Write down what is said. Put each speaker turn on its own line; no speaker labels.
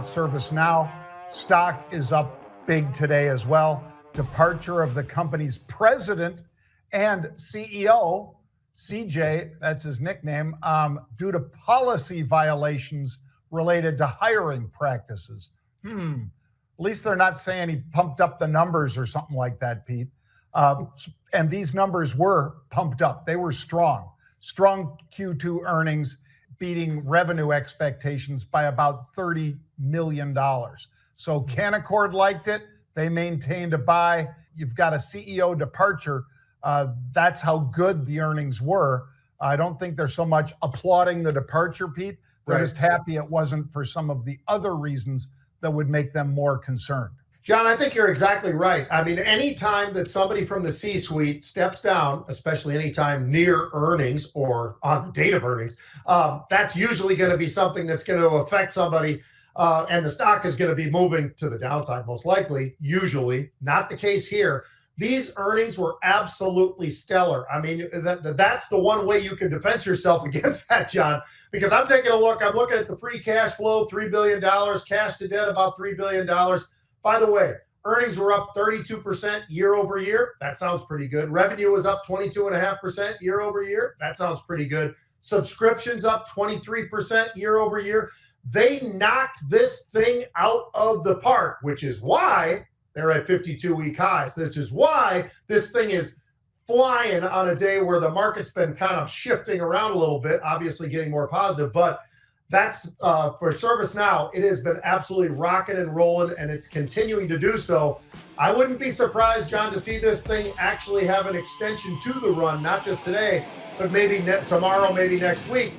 ServiceNow. Stock is up big today as well. Departure of the company's president and CEO, CJ, that's his nickname, due to policy violations related to hiring practices. At least they're not saying he pumped up the numbers or something like that, Pete. And these numbers were pumped up. They were strong. Strong Q2 earnings, beating revenue expectations by about $30 million. So Canaccord liked it. They maintained a buy. You've got a CEO departure. That's how good the earnings were. I don't think they're so much applauding the departure, Pete. They're just happy it wasn't for some of the other reasons that would make them more concerned.
John, I think you're exactly right. I mean, anytime that somebody from the C-suite steps down, especially anytime near earnings or on the date of earnings, that's usually going to be something that's going to affect somebody, and the stock is going to be moving to the downside, most likely, usually. Not the case here. These earnings were absolutely stellar. I mean, that's the one way you can defend yourself against that, John, because I'm taking a look. I'm looking at the free cash flow, $3 billion, cash to debt, about $3 billion. By the way, earnings were up 32% year over year. That sounds pretty good. Revenue was up 22.5% year over year. That sounds pretty good. Subscriptions up 23% year over year. They knocked this thing out of the park, which is why they're at 52-week highs, which is why this thing is flying on a day where the market's been kind of shifting around a little bit, obviously getting more positive. But that's for ServiceNow. It has been absolutely rocking and rolling, and it's continuing to do so. I wouldn't be surprised, John, to see this thing actually have an extension to the run, not just today, but maybe tomorrow, maybe next week.